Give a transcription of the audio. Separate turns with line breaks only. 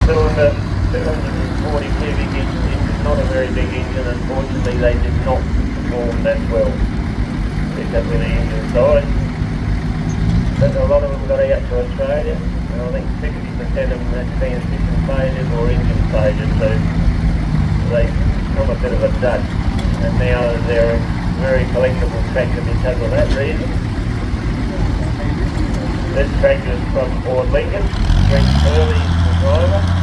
cylinder, 240 cubic inch engine, not a very big engine. Unfortunately, they did not perform that well. Picked up with the engine size. But a lot of them got out to Australia, and I think 60% of them had transmission failures or engine failures, so they become a bit of a dud. And now they're a very collectible tractor because of that reason. This tractor is from Ford Lincoln, Kerley the driver.